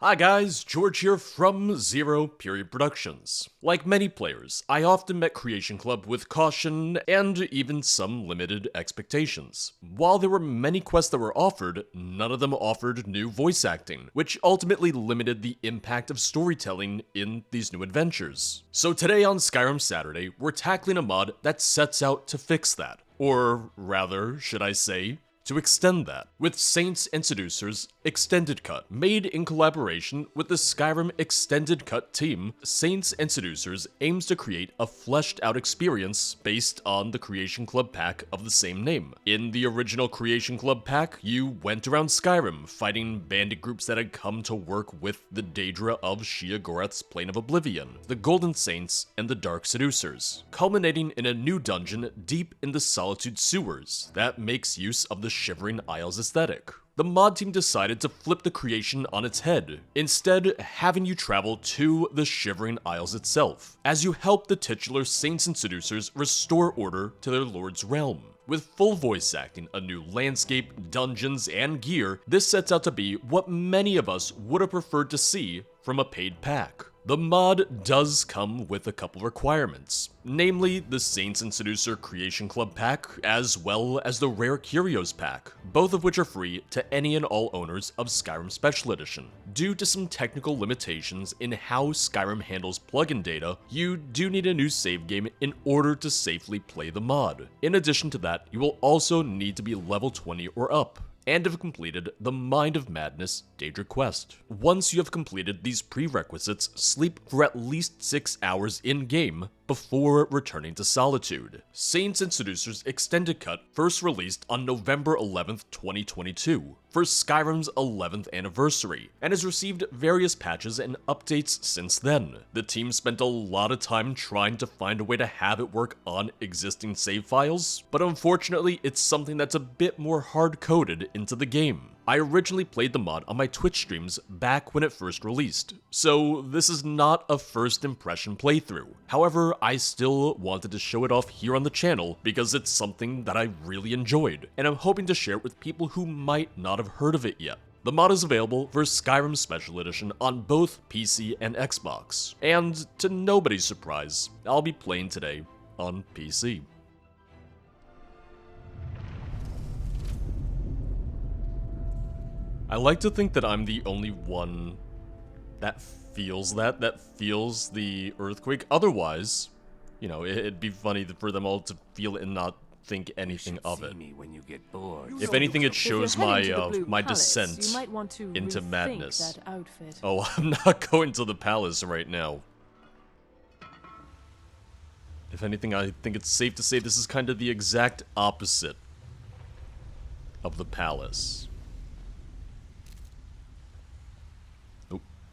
Hi guys, George here from Zero Period Productions. Like many players, I often met Creation Club with caution and even some limited expectations. While there were many quests that were offered, none of them offered new voice acting, which ultimately limited the impact of storytelling in these new adventures. So today on Skyrim Saturday, we're tackling a mod that sets out to fix that. Or rather, should I say, to extend that, with Saints and Seducers Extended Cut. Made in collaboration with the Skyrim Extended Cut team, Saints and Seducers aims to create a fleshed out experience based on the Creation Club pack of the same name. In the original Creation Club pack, you went around Skyrim, fighting bandit groups that had come to work with the Daedra of Sheogorath's Plane of Oblivion, the Golden Saints, and the Dark Seducers, culminating in a new dungeon deep in the Solitude Sewers that makes use of the Shivering Isles aesthetic. The mod team decided to flip the creation on its head, instead having you travel to the Shivering Isles itself, as you help the titular Saints and Seducers restore order to their lord's realm. With full voice acting, a new landscape, dungeons, and gear, this sets out to be what many of us would have preferred to see from a paid pack. The mod does come with a couple requirements, namely the Saints and Seducer Creation Club pack, as well as the Rare Curios pack, both of which are free to any and all owners of Skyrim Special Edition. Due to some technical limitations in how Skyrim handles plugin data, you do need a new save game in order to safely play the mod. In addition to that, you will also need to be level 20 or up, and have completed the Mind of Madness Daedra quest. Once you have completed these prerequisites, sleep for at least 6 hours in-game before returning to Solitude. Saints and Seducers Extended Cut first released on November 11th, 2022, for Skyrim's 11th anniversary, and has received various patches and updates since then. The team spent a lot of time trying to find a way to have it work on existing save files, but unfortunately it's something that's a bit more hard-coded into the game. I originally played the mod on my Twitch streams back when it first released, so this is not a first impression playthrough. However, I still wanted to show it off here on the channel because it's something that I really enjoyed, and I'm hoping to share it with people who might not have heard of it yet. The mod is available for Skyrim Special Edition on both PC and Xbox, and to nobody's surprise, I'll be playing today on PC. I like to think that I'm the only one that feels the earthquake. Otherwise, you know, it'd be funny for them all to feel it and not think anything of it. If anything, it shows my descent into madness. Oh, I'm not going to the palace right now. If anything, I think it's safe to say this is kind of the exact opposite of the palace.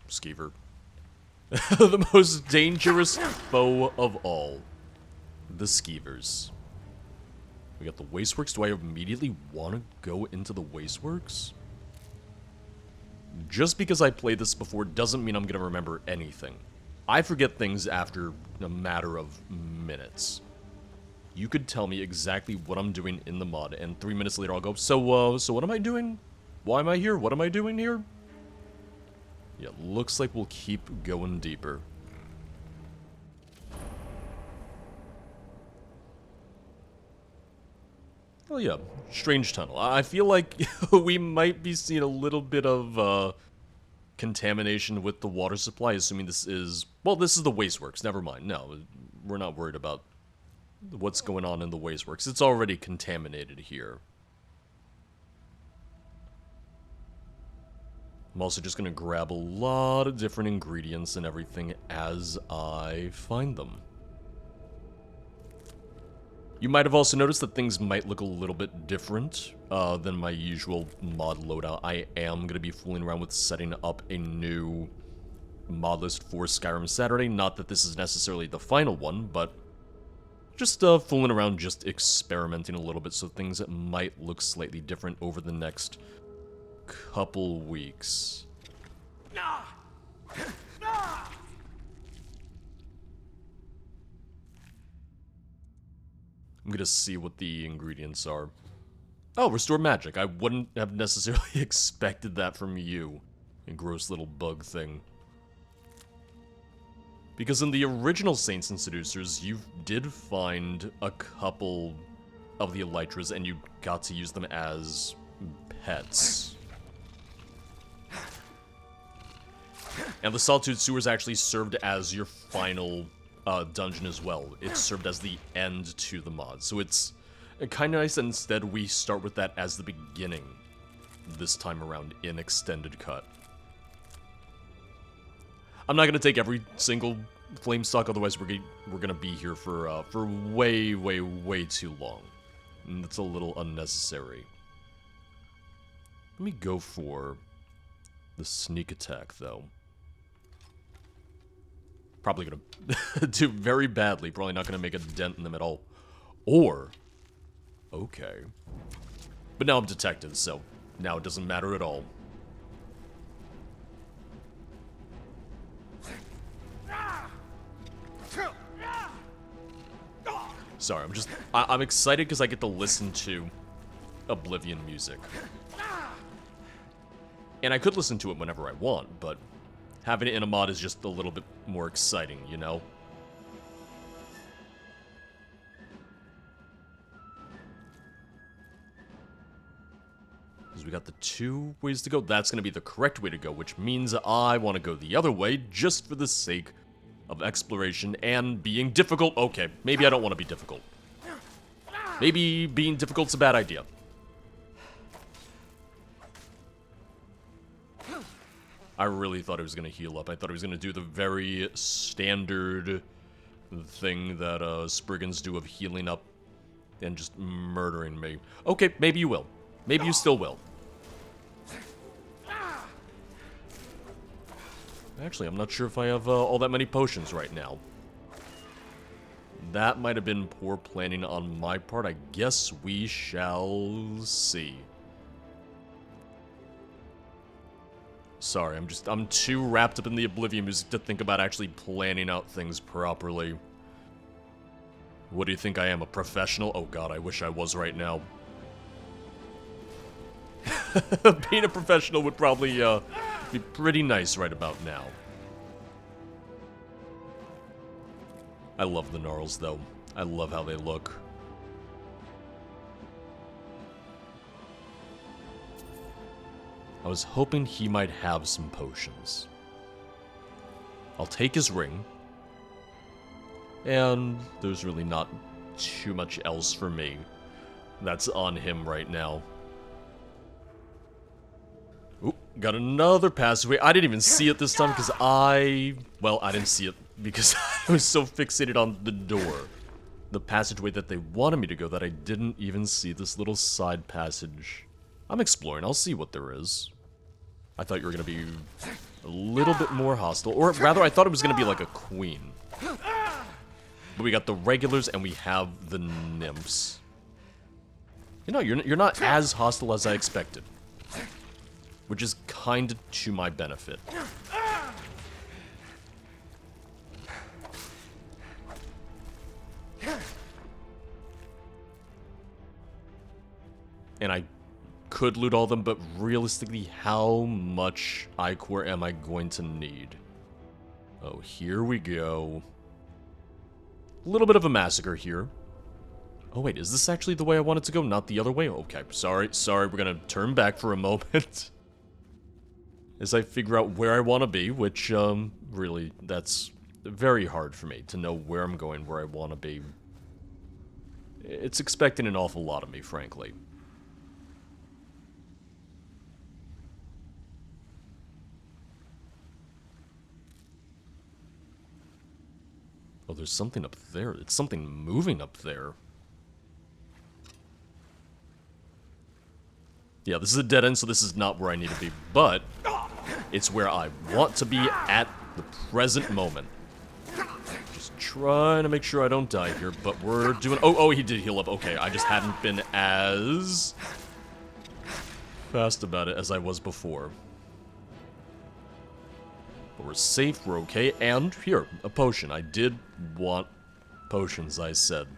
Skeever. The most dangerous foe of all. The Skeevers. We got the Wasteworks. Do I immediately want to go into the Wasteworks? Just because I played this before doesn't mean I'm going to remember anything. I forget things after a matter of minutes. You could tell me exactly what I'm doing in the mod, and 3 minutes later I'll go, so what am I doing? Why am I here? What am I doing here? Yeah, looks like we'll keep going deeper. Oh yeah, strange tunnel. I feel like we might be seeing a little bit of contamination with the water supply, assuming this is... Well, this is the Wasteworks, never mind. No, we're not worried about what's going on in the Wasteworks. It's already contaminated here. I'm also just going to grab a lot of different ingredients and everything as I find them. You might have also noticed that things might look a little bit different than my usual mod loadout. I am going to be fooling around with setting up a new mod list for Skyrim Saturday. Not that this is necessarily the final one, but just fooling around, just experimenting a little bit, so things that might look slightly different over the next couple weeks. I'm gonna see what the ingredients are. Oh, restore magic. I wouldn't have necessarily expected that from you. A gross little bug thing. Because in the original Saints and Seducers, you did find a couple of the elytras, and you got to use them as pets. And the Solitude Sewers actually served as your final dungeon as well. It served as the end to the mod. So it's kind of nice that instead we start with that as the beginning this time around in Extended Cut. I'm not going to take every single flame stock, otherwise we're going to be here for way, way, way too long. And it's a little unnecessary. Let me go for the sneak attack, though. Probably gonna do very badly. Probably not gonna make a dent in them at all. Or, okay. But now I'm detected, so now it doesn't matter at all. Sorry, I'm excited because I get to listen to Oblivion music. And I could listen to it whenever I want, but having it in a mod is just a little bit more exciting, you know? Because we got the 2 ways to go. That's going to be the correct way to go, which means I want to go the other way just for the sake of exploration and being difficult. Okay, maybe I don't want to be difficult. Maybe being difficult's a bad idea. I really thought he was going to heal up. I thought he was going to do the very standard thing that Spriggans do of healing up and just murdering me. Okay, maybe you will. Maybe you still will. Actually, I'm not sure if I have all that many potions right now. That might have been poor planning on my part. I guess we shall see. Sorry, I'm too wrapped up in the Oblivion music to think about actually planning out things properly. What do you think I am, a professional? Oh god, I wish I was right now. Being a professional would probably be pretty nice right about now. I love the Gnarls, though. I love how they look. I was hoping he might have some potions. I'll take his ring. And there's really not too much else for me that's on him right now. Oop, got another passageway. I didn't even see it this time because well, I didn't see it because I was so fixated on the door. The passageway that they wanted me to go that I didn't even see this little side passage. I'm exploring. I'll see what there is. I thought you were going to be a little bit more hostile. Or rather, I thought it was going to be like a queen. But we got the regulars and we have the nymphs. You know, you're not as hostile as I expected. Which is kind of to my benefit. And I could loot all of them, but realistically, how much Ichor am I going to need? Oh, here we go. A little bit of a massacre here. Oh wait, is this actually the way I want it to go? Not the other way? Okay, sorry, we're gonna turn back for a moment. As I figure out where I want to be, which, really, that's very hard for me to know where I'm going, where I want to be. It's expecting an awful lot of me, frankly. Oh, there's something up there. It's something moving up there. Yeah, this is a dead end, so this is not where I need to be, but it's where I want to be at the present moment. Just trying to make sure I don't die here, but we're doing... Oh, he did heal up. Okay, I just hadn't been as fast about it as I was before. But we're safe, we're okay, and here, a potion. I did want potions, I said.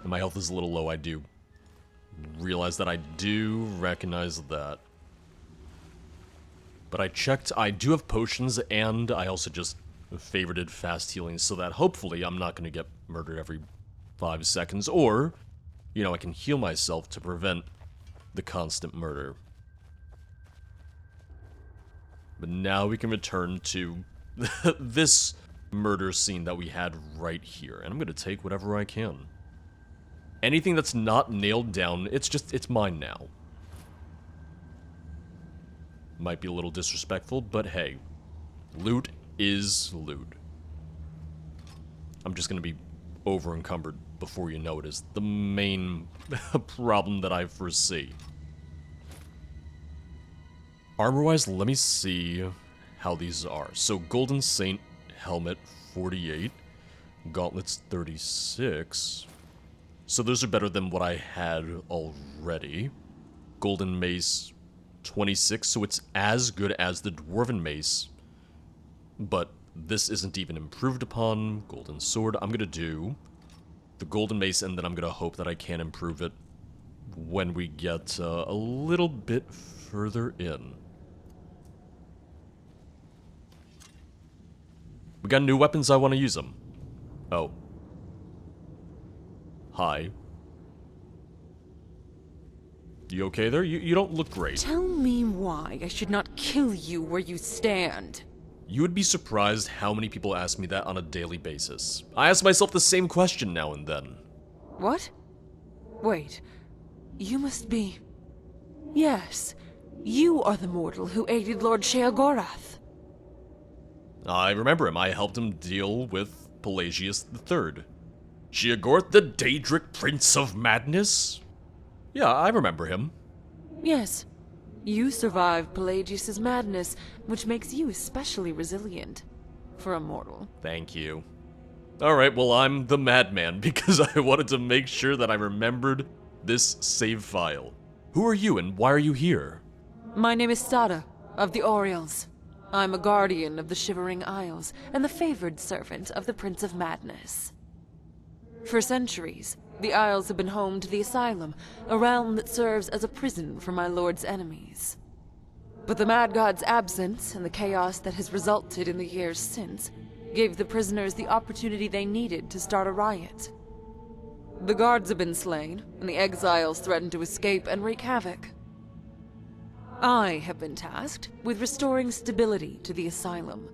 And my health is a little low, I do realize that. I do recognize that. But I checked, I do have potions, and I also just favorited fast healing so that hopefully I'm not going to get murdered every 5 seconds, or, you know, I can heal myself to prevent the constant murder. But now we can return to this murder scene that we had right here, and I'm going to take whatever I can. Anything that's not nailed down, it's mine now. Might be a little disrespectful, but hey, loot is loot. I'm just gonna be over encumbered before you know it is the main problem that I foresee. Armor-wise, let me see how these are. So Golden Saint helmet 48, gauntlets 36. So those are better than what I had already. Golden mace 26, so it's as good as the dwarven mace, but this isn't even improved upon. Golden sword, I'm gonna do the golden mace, and then I'm gonna hope that I can improve it when we get a little bit further in. We got new weapons, I want to use them. Oh. Hi. You okay there? You don't look great. Tell me why I should not kill you where you stand. You would be surprised how many people ask me that on a daily basis. I ask myself the same question now and then. What? Wait. You must be... Yes. You are the mortal who aided Lord Sheogorath. I remember him. I helped him deal with Pelagius III. Sheogorath, the Daedric Prince of Madness? Yeah, I remember him. Yes. You survived Pelagius's madness, which makes you especially resilient. For a mortal. Thank you. Alright, well, I'm the madman because I wanted to make sure that I remembered this save file. Who are you and why are you here? My name is Stada, of the Orioles. I'm a guardian of the Shivering Isles, and the favored servant of the Prince of Madness. For centuries, the Isles have been home to the Asylum, a realm that serves as a prison for my lord's enemies. But the Mad God's absence, and the chaos that has resulted in the years since, gave the prisoners the opportunity they needed to start a riot. The guards have been slain, and the exiles threaten to escape and wreak havoc. I have been tasked with restoring stability to the Asylum.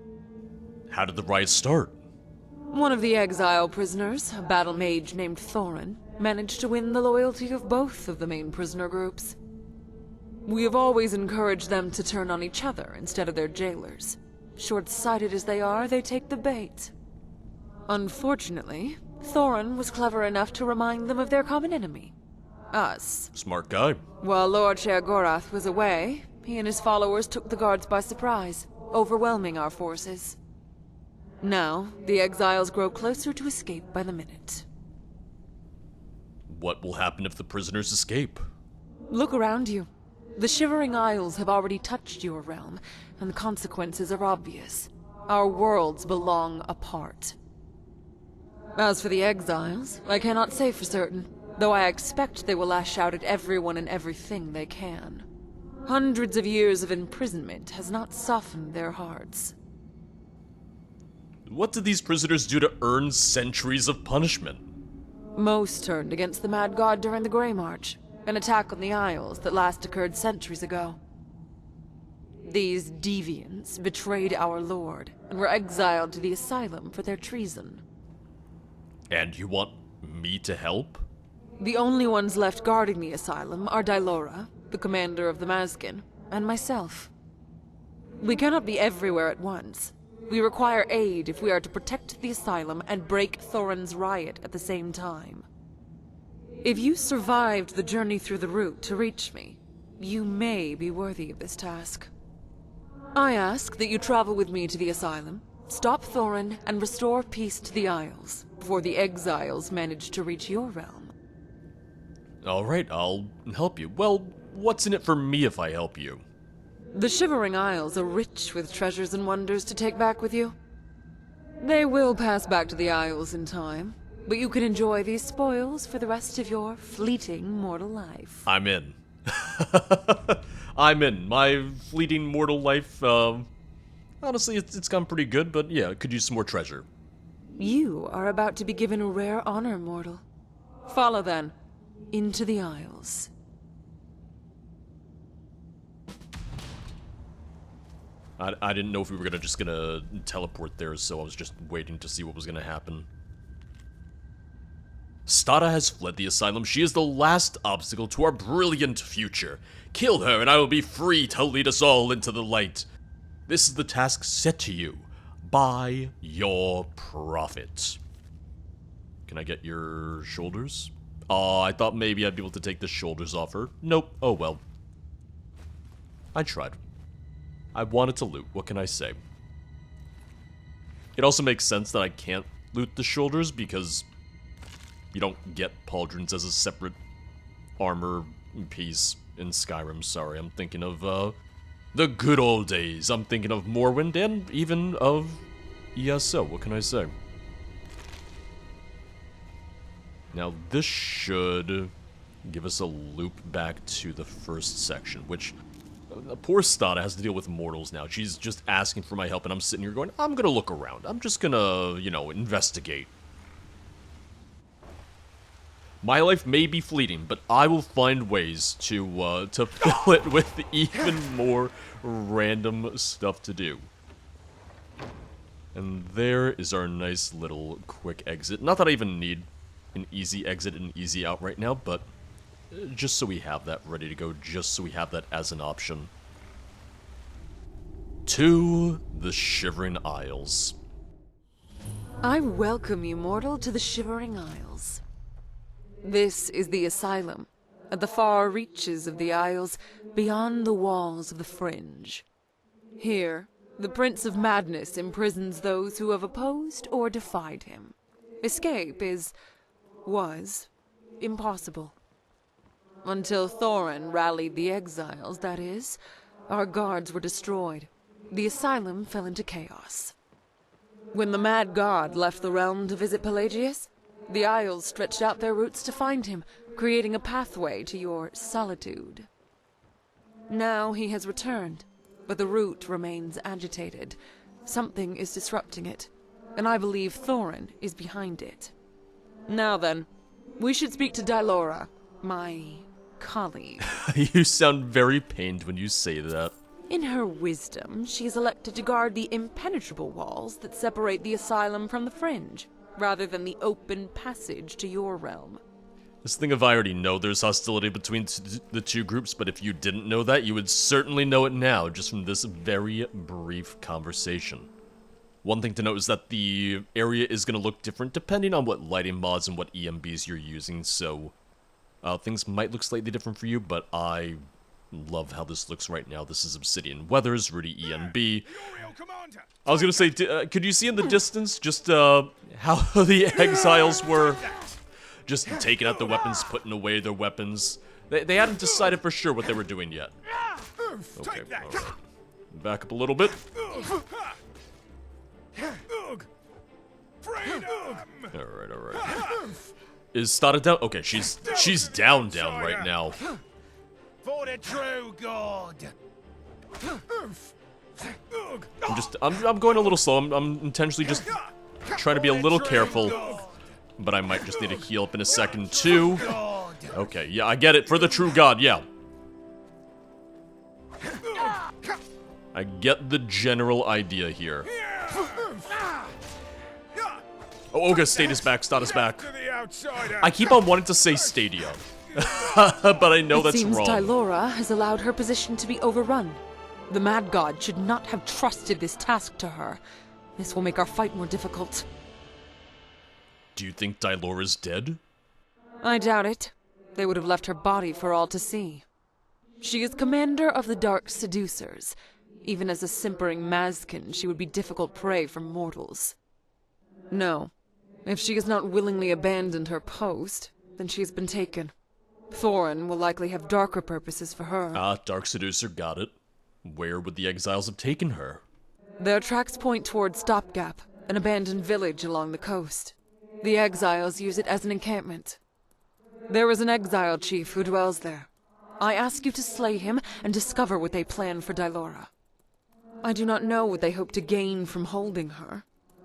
How did the riot start? One of the exile prisoners, a battle mage named Thorin, managed to win the loyalty of both of the main prisoner groups. We have always encouraged them to turn on each other instead of their jailers. Short-sighted as they are, they take the bait. Unfortunately, Thorin was clever enough to remind them of their common enemy. Us. Smart guy. While Lord Sheogorath was away, he and his followers took the guards by surprise, overwhelming our forces. Now, the exiles grow closer to escape by the minute. What will happen if the prisoners escape? Look around you. The Shivering Isles have already touched your realm, and the consequences are obvious. Our worlds belong apart. As for the exiles, I cannot say for certain, though I expect they will lash out at everyone and everything they can. Hundreds of years of imprisonment has not softened their hearts. What did these prisoners do to earn centuries of punishment? Most turned against the Mad God during the Grey March, an attack on the Isles that last occurred centuries ago. These deviants betrayed our lord and were exiled to the Asylum for their treason. And you want me to help? The only ones left guarding the Asylum are Dylora, the commander of the Mazkin, and myself. We cannot be everywhere at once. We require aid if we are to protect the Asylum and break Thorin's riot at the same time. If you survived the journey through the route to reach me, you may be worthy of this task. I ask that you travel with me to the Asylum, stop Thorin, and restore peace to the Isles, before the exiles manage to reach your realm. Alright, I'll help you. Well, what's in it for me if I help you? The Shivering Isles are rich with treasures and wonders to take back with you. They will pass back to the Isles in time, but you can enjoy these spoils for the rest of your fleeting mortal life. I'm in. I'm in. My fleeting mortal life, honestly, it's gone pretty good, but yeah, could use some more treasure. You are about to be given a rare honor, mortal. Follow then, into the Isles. I didn't know if we were just gonna teleport there, so I was just waiting to see what was gonna happen. Stada has fled the asylum. She is the last obstacle to our brilliant future. Kill her and I will be free to lead us all into the light. This is the task set to you by your prophet. Can I get your shoulders? Oh, I thought maybe I'd be able to take the shoulders off her. Nope. Oh well. I tried. I wanted to loot. What can I say? It also makes sense that I can't loot the shoulders because you don't get pauldrons as a separate armor piece in Skyrim. Sorry, I'm thinking of the good old days. I'm thinking of Morrowind and even of ESO. What can I say? Now this should give us a loop back to the first section, which poor Stada has to deal with mortals now. She's just asking for my help, and I'm sitting here going, I'm gonna look around. I'm just gonna, you know, investigate. My life may be fleeting, but I will find ways to fill it with even more random stuff to do. And there is our nice little quick exit. Not that I even need an easy exit and easy out right now, but just so we have that ready to go, just so we have that as an option. To the Shivering Isles. I welcome you, mortal, to the Shivering Isles. This is the asylum, at the far reaches of the Isles, beyond the walls of the Fringe. Here, the Prince of Madness imprisons those who have opposed or defied him. Escape was impossible. Until Thorin rallied the exiles, that is, our guards were destroyed. The asylum fell into chaos. When the Mad God left the realm to visit Pelagius, the Isles stretched out their roots to find him, creating a pathway to your solitude. Now he has returned, but the route remains agitated. Something is disrupting it, and I believe Thorin is behind it. Now then, we should speak to Dylora, my colleague. You sound very pained when you say that. In her wisdom, she is elected to guard the impenetrable walls that separate the asylum from the Fringe, rather than the open passage to your realm. This thing of I already know there's hostility between the two groups, but if you didn't know that, you would certainly know it now, just from this very brief conversation. One thing to note is that the area is going to look different depending on what lighting mods and what EMBs you're using, so things might look slightly different for you, but I love how this looks right now. This is Obsidian Weathers, Rudy ENB. I was going to say, could you see in the distance just how the exiles were just taking out the weapons, putting away their weapons? They hadn't decided for sure what they were doing yet. Okay, alright. Back up a little bit. Alright. Is Stada down? Okay, she's down right now. For the true God. I'm going a little slow. I'm intentionally just trying to be a little careful, but I might just need to heal up in a second too. Okay, yeah, I get it. For the true God, yeah. I get the general idea here. Oh, okay, Stada's back. I keep on wanting to say Stadia, but I know that's wrong. It seems Dylora has allowed her position to be overrun. The Mad God should not have trusted this task to her. This will make our fight more difficult. Do you think Dylora's dead? I doubt it. They would have left her body for all to see. She is commander of the Dark Seducers. Even as a simpering Mazkin, she would be difficult prey for mortals. No. If she has not willingly abandoned her post, then she has been taken. Thorin will likely have darker purposes for her. Ah, Dark Seducer, got it. Where would the exiles have taken her? Their tracks point toward Stopgap, an abandoned village along the coast. The exiles use it as an encampment. There is an exile chief who dwells there. I ask you to slay him and discover what they plan for Dylora. I do not know what they hope to gain from holding her,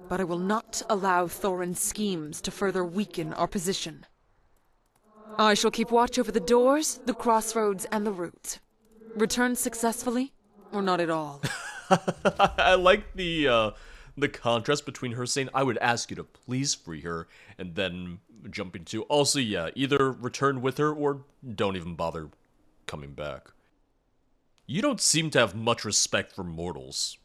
but I will not allow Thorin's schemes to further weaken our position. I shall keep watch over the doors, the crossroads, and the route. Return successfully, or not at all. I like the contrast between her saying, I would ask you to please free her, and then jumping to, also, yeah, either return with her or don't even bother coming back. You don't seem to have much respect for mortals.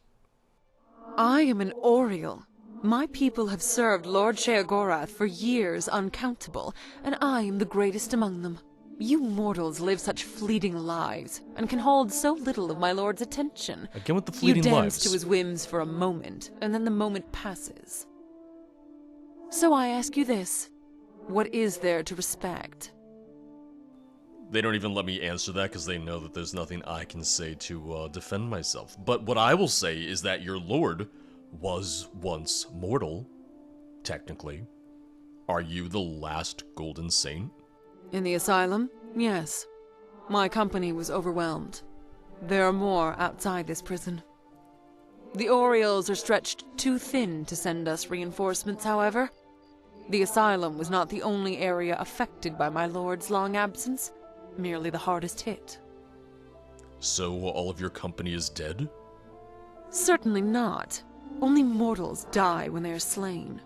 I am an Oriel. My people have served Lord Sheogorath for years uncountable, and I am the greatest among them. You mortals live such fleeting lives, and can hold so little of my lord's attention. Again with the fleeting lives. You dance to his whims for a moment, and then the moment passes. So I ask you this. What is there to respect? They don't even let me answer that because they know that there's nothing I can say to defend myself. But what I will say is that your lord was once mortal, technically. Are you the last Golden Saint? In the asylum? Yes. My company was overwhelmed. There are more outside this prison. The Orioles are stretched too thin to send us reinforcements, however. The asylum was not the only area affected by my lord's long absence, merely the hardest hit. So all of your company is dead? Certainly not. Only mortals die when they are slain.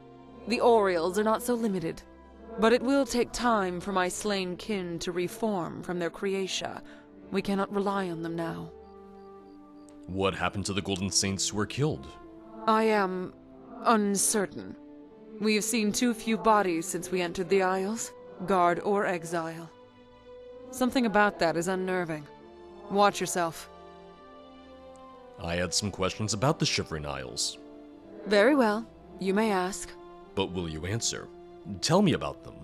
The Orioles are not so limited. But it will take time for my slain kin to reform from their creatia. We cannot rely on them now. What happened to the Golden Saints who were killed? I am uncertain. We have seen too few bodies since we entered the Isles, guard or exile. Something about that is unnerving. Watch yourself. I had some questions about the Shivering Isles. Very well. You may ask. But will you answer? Tell me about them.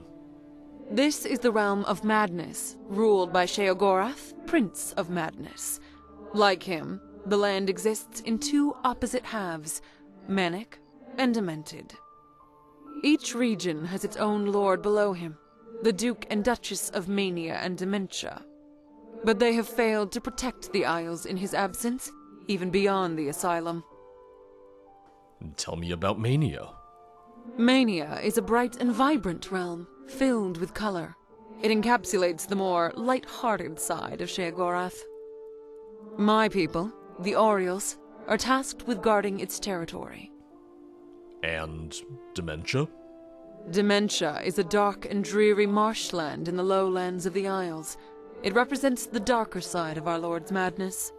This is the realm of madness, ruled by Sheogorath, Prince of Madness. Like him, the land exists in two opposite halves, manic and demented. Each region has its own lord below him, the Duke and Duchess of Mania and Dementia. But they have failed to protect the Isles in his absence, even beyond the asylum. Tell me about Mania. Mania is a bright and vibrant realm, filled with color. It encapsulates the more light-hearted side of Sheogorath. My people, the Orioles, are tasked with guarding its territory. And Dementia? Dementia is a dark and dreary marshland in the lowlands of the Isles. It represents the darker side of our Lord's madness.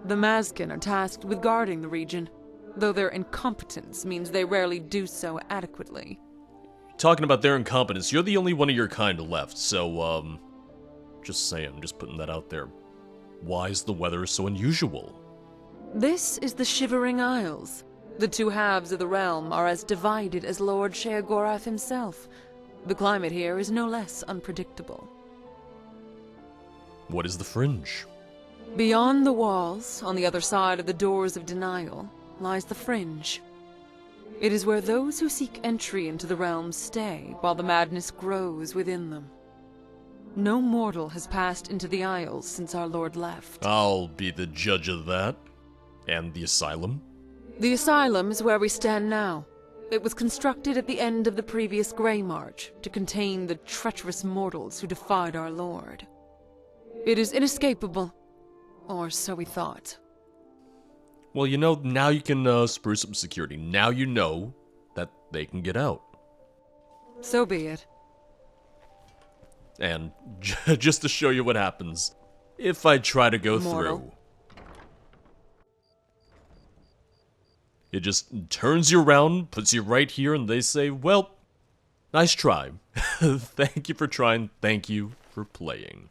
The Mazkin are tasked with guarding the region, though their incompetence means they rarely do so adequately. Talking about their incompetence, you're the only one of your kind left, so, just saying, just putting that out there. Why is the weather so unusual? This is the Shivering Isles. The two halves of the realm are as divided as Lord Sheogorath himself. The climate here is no less unpredictable. What is the Fringe? Beyond the walls, on the other side of the doors of denial, lies the Fringe. It is where those who seek entry into the realm stay while the madness grows within them. No mortal has passed into the Isles since our Lord left. I'll be the judge of that. And the Asylum? The Asylum is where we stand now. It was constructed at the end of the previous Grey March to contain the treacherous mortals who defied our Lord. It is inescapable, or so we thought. Well, you know, now you can spruce up security. Now you know that they can get out. So be it. And just to show you what happens if I try to go Mortal. through. It just turns you around, puts you right here, and they say, well, nice try. Thank you for trying, thank you for playing.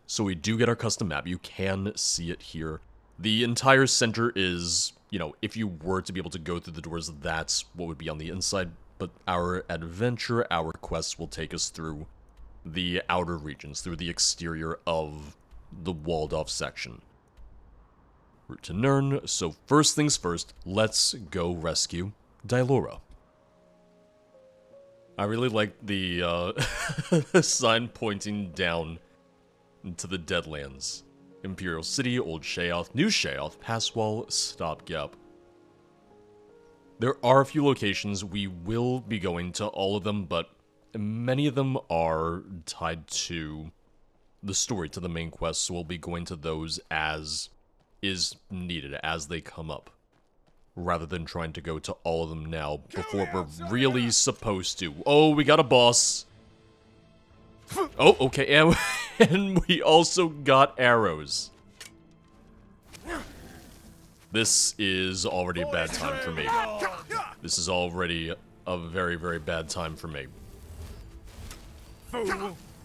So we do get our custom map. You can see it here. The entire center is, you know, if you were to be able to go through the doors, that's what would be on the inside. But our adventure, our quests will take us through the outer regions, through the exterior of the walled-off section. Route to Nirn, so first things first, let's go rescue Dylora. I really like the sign pointing down into the Deadlands. Imperial City, Old Sheoth, New Sheoth, Passwall, Stopgap. There are a few locations. We will be going to all of them, but many of them are tied to the story, to the main quest, so we'll be going to those as is needed, as they come up, rather than trying to go to all of them now before we're really supposed to. Oh, we got a boss. Oh, okay, and we also got arrows. This is already a bad time for me. This is already a very, very bad time for me.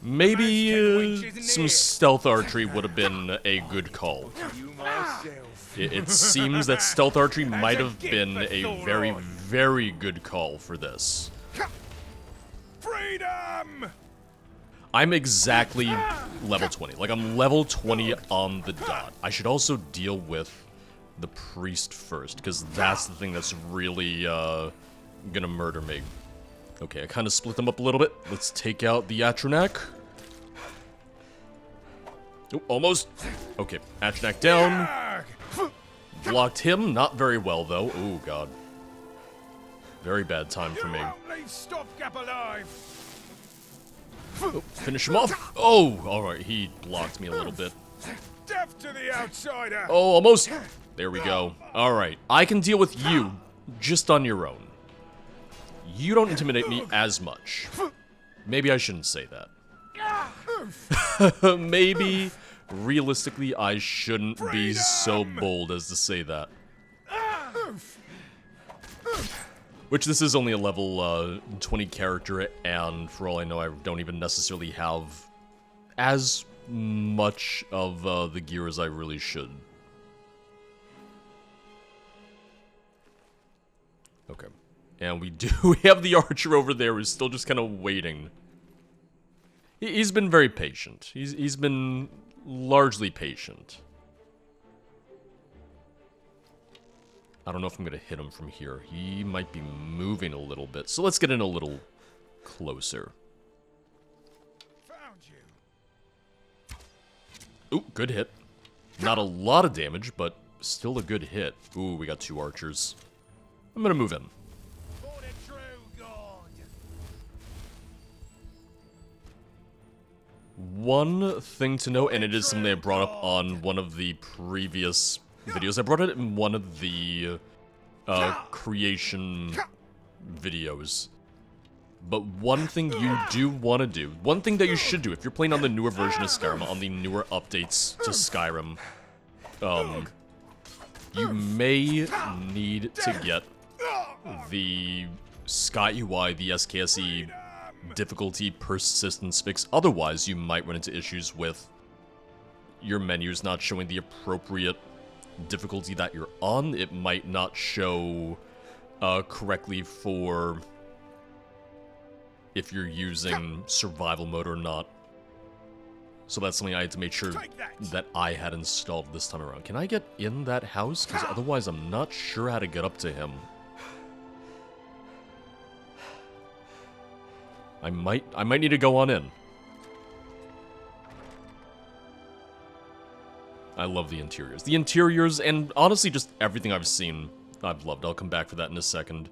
Maybe some stealth archery would have been a good call. It seems that stealth archery might have been a very, very good call for this. Freedom! I'm exactly level 20. Like, I'm level 20 on the dot. I should also deal with the priest first, because that's the thing that's really gonna murder me. Okay, I kind of split them up a little bit. Let's take out the Atronak. Oh, almost. Okay, Atronak down. Blocked him. Not very well, though. Oh, God. Very bad time for me. Leave Stopgap alive. Oh, finish him off. Oh, alright. He blocked me a little bit. Death to the outsider. Oh, almost. There we go. Alright. I can deal with you just on your own. You don't intimidate me as much. Maybe I shouldn't say that. Maybe, realistically, I shouldn't be so bold as to say that. Which, this is only a level 20 character, and for all I know, I don't even necessarily have as much of the gear as I really should. Okay. And we have the archer over there who's still just kind of waiting. He's been very patient. He's been largely patient. I don't know if I'm going to hit him from here. He might be moving a little bit. So let's get in a little closer. Found you. Ooh, good hit. Not a lot of damage, but still a good hit. Ooh, we got two archers. I'm going to move in. For the true God. One thing to note, and it is something I brought up on one of the previous videos. I brought it in one of the creation videos. But one thing you do want to do, one thing that you should do if you're playing on the newer version of Skyrim, on the newer updates to Skyrim, you may need to get the Sky UI, the SKSE difficulty persistence fix. Otherwise, you might run into issues with your menus not showing the appropriate difficulty that you're on. It might not show correctly for if you're using survival mode or not. So that's something I had to make sure that I had installed this time around. Can I get in that house? Because otherwise I'm not sure how to get up to him. I might need to go on in. I love the interiors. The interiors, and honestly just everything I've seen, I've loved. I'll come back for that in a second.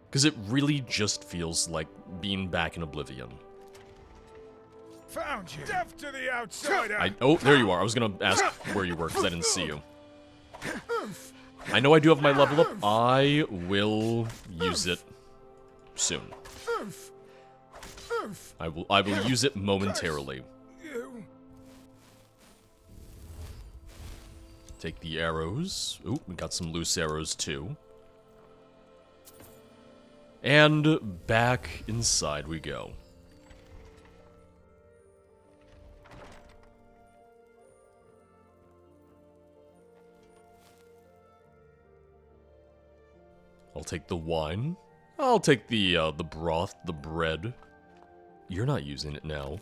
Because it really just feels like being back in Oblivion. Found you. Death to the outsider. Oh, there you are. I was going to ask where you were because I didn't see you. I know I do have my level up. I will use it soon. I will use it momentarily. Take the arrows. Ooh, we got some loose arrows too. And back inside we go. I'll take the wine. I'll take the broth, the bread. You're not using it now.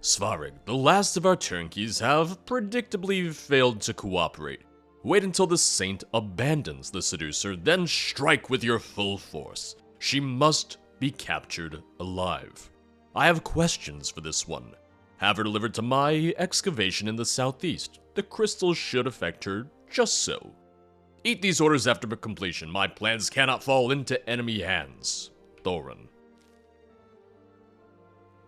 Svarig, the last of our turnkeys have predictably failed to cooperate. Wait until the Saint abandons the Seducer, then strike with your full force. She must be captured alive. I have questions for this one. Have her delivered to my excavation in the southeast. The crystals should affect her just so. Eat these orders after completion. My plans cannot fall into enemy hands. Thorin.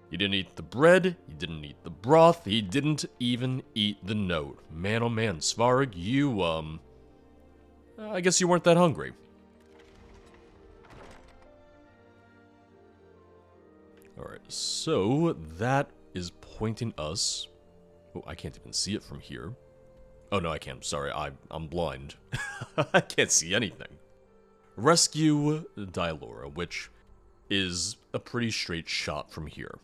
He didn't eat the bread, he didn't eat the broth, he didn't even eat the note. Man, oh man, Svarg, you, I guess you weren't that hungry. Alright, so that is pointing us... Oh, I can't even see it from here. Oh, no, I can't. Sorry, I'm blind. I can't see anything. Rescue Dylora, which is a pretty straight shot from here.